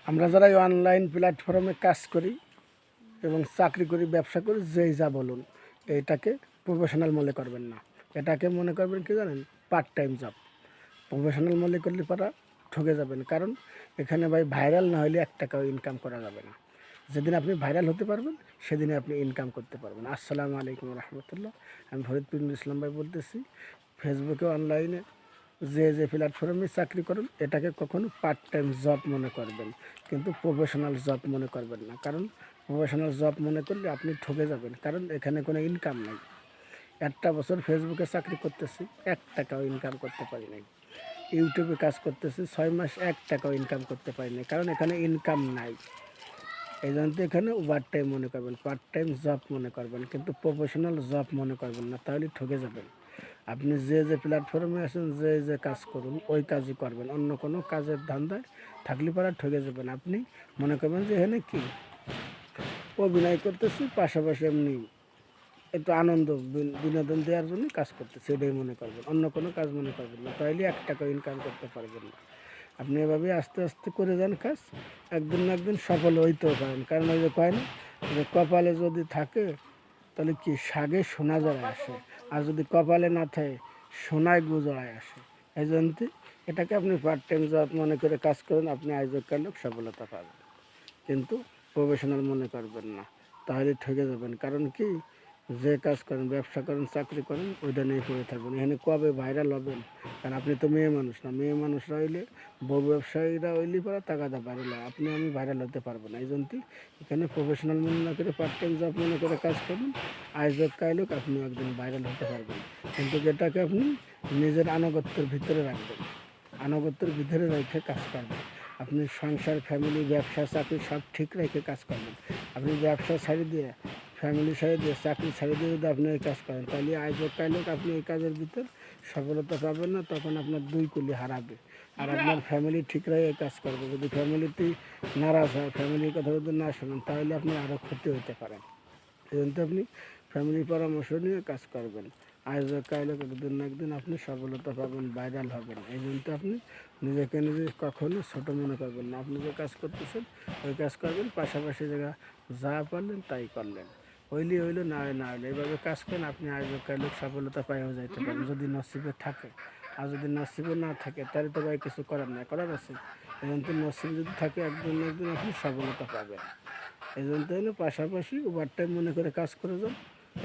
আমরা যারা এই অনলাইন প্ল্যাটফর্মে কাজ করি এবং চাকরি করি, ব্যবসা করি, যেই যা বলুন, এটাকে প্রফেশনাল মনে করবেন না। এটাকে মনে করবেন কি জানেন, পার্ট টাইম জব। প্রফেশনাল মনে করলে পারা ঠকে যাবেন, কারণ এখানে ভাই ভাইরাল না হলে 1 টাকাও ইনকাম করা যাবে না। যেদিন আপনি ভাইরাল হতে পারবেন সেদিনে আপনি ইনকাম করতে পারবেন। আসসালামু আলাইকুম রহমতুল্লাহ। আমি ফরিদপুর ইসলাম ভাই বলতেছি। ফেসবুকে অনলাইনে যে প্ল্যাটফর্মে চাকরি করেন, এটাকে কখনো পার্ট টাইম জব মনে করবেন, কিন্তু প্রফেশনাল জব মনে করবেন না। কারণ প্রফেশনাল জব মনে করলে আপনি ঠকে যাবেন, কারণ এখানে কোনো ইনকাম নেই। 1 বছর ফেসবুকে চাকরি করতেছি, 1 টাকাও ইনকাম করতে পারি নাই। ইউটিউবে কাজ করতেছি 6 মাস, 1 টাকাও ইনকাম করতে পারি নাই, কারণ এখানে ইনকাম নাই। এই জন্য তো এখানে ওভার টাইম মনে করবেন, পার্ট টাইম জব মনে করবেন, কিন্তু প্রফেশনাল জব মনে করবেন না, তাহলে ঠকে যাবেন। আপনি যে প্ল্যাটফর্মে আছেন, যে কাজ করুন, ওই কাজই করবেন। অন্য কোনো কাজের ধান্দায় থাকলে পারা ঠকে যাবেন। আপনি মনে করবেন যে এখানে কি অভিনয় করতেছি, পাশাপাশি এমনি একটু আনন্দ বিনোদন দেওয়ার জন্য কাজ করতেছি, এটাই মনে করবেন। অন্য কোনো কাজ মনে করবেন না, তাইলে 1 টাকা ইনকাম করতে পারবেন না। আপনি এভাবে আস্তে আস্তে করে যান কাজ, একদিন না একদিন সফল হইতেও পারেন। কারণ ওই যে কয় না, যে কপালে যদি থাকে তাহলে কি শাগে সোনা জড়ায় আসে, আর যদি কপালে না থাকে সোনায় গু জড়ায় আসে। এই জন্য এটাকে আপনি পার্ট টাইম জব মনে করে কাজ করেন, আপনি আয়োজক লোক সফলতা পাবেন, কিন্তু প্রফেশনাল মনে করবেন না, তাহলে ঠকে যাবেন। কারণ কি, যে কাজ করেন, ব্যবসা করেন, চাকরি করেন, ওইটা নিয়ে পড়ে থাকবেন। এখানে কবে ভাইরাল হবেন? কারণ আপনি তো মেয়ে মানুষ না। মেয়ে মানুষরা হইলে, বউ ব্যবসায়ীরা হইলে পরে টাকাটা ভাইরাল হয়, আপনি আমি ভাইরাল হতে পারবো না। এই জন্য এখানে প্রফেশনাল মনে না করে পার্ট টাইম জব মনে করে কাজ করুন। আয়োজক কাইলোক আপনি একদিন ভাইরাল হতে পারবেন, কিন্তু যেটাকে আপনি নিজের আনুগত্যের ভিতরে রাখবেন, আনুগত্যের ভিতরে রেখে কাজ করবেন। আপনি সংসার, ফ্যামিলি, ব্যবসা, চাকরি সব ঠিক রেখে কাজ করবেন। আপনি ব্যবসা ছাড়ি দিয়ে, ফ্যামিলি ছাড়ি দিয়ে, চাকরি ছাড়ি দিয়ে যদি আপনি এই কাজ করেন, তাহলে আয়োজক কাইলোক আপনি এই কাজের ভিতর সফলতা পাবেন না। তখন আপনার 2 কুলি হারাবে, আর আপনার ফ্যামিলি ঠিক রেখে কাজ করবে। যদি ফ্যামিলিতে নারাজ হয়, ফ্যামিলির কথা যদি না শোনেন, তাহলে আপনার আরও ক্ষতি হতে পারে। এই জন্য আপনি ফ্যামিলির পরামর্শ নিয়ে কাজ করবেন। আয়োজক কাইলোক একদিন না একদিন আপনি সফলতা পাবেন, ভাইরাল হবেন। এই জন্য আপনি নিজেকে নিজে কখনো ছোটো মনে করবেন না। আপনি যে কাজ করতেছেন ওই কাজ করবেন, পাশাপাশি জায়গা যা পারলেন তাই করলেন। হইলে হইলো, না হয় না হইলে, এইভাবে কাজ করেন, আপনি আয়োজক কাইলোক সফলতা পাইও যাইতে পারেন, যদি নসিবে থাকে। আর যদি নসিবে না থাকে, তাহলে তো ভাই কিছু করার না, করার আছে। এই জন্য নসিবে যদি থাকে, একদিন না একদিন আপনি সফলতা পাবেন। এই জন্য হলো পাশাপাশি ওভার টাইম মনে করে কাজ করে যান।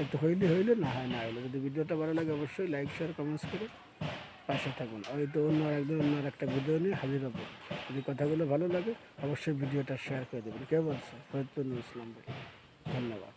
একটু হইলে হইলে, না হয় না হইলে। যদি ভিডিওটা ভালো লাগে অবশ্যই লাইক, শেয়ার, কমেন্টস করে পাশে থাকুন। হয়তো অন্য একদিন অন্য একটা ভিডিও নিয়ে হাজির হবো। যদি কথাগুলো ভালো লাগে অবশ্যই ভিডিওটা শেয়ার করে দেবেন। কে বলছে? ফরিদপুর ইসলাম ভাই। ধন্যবাদ।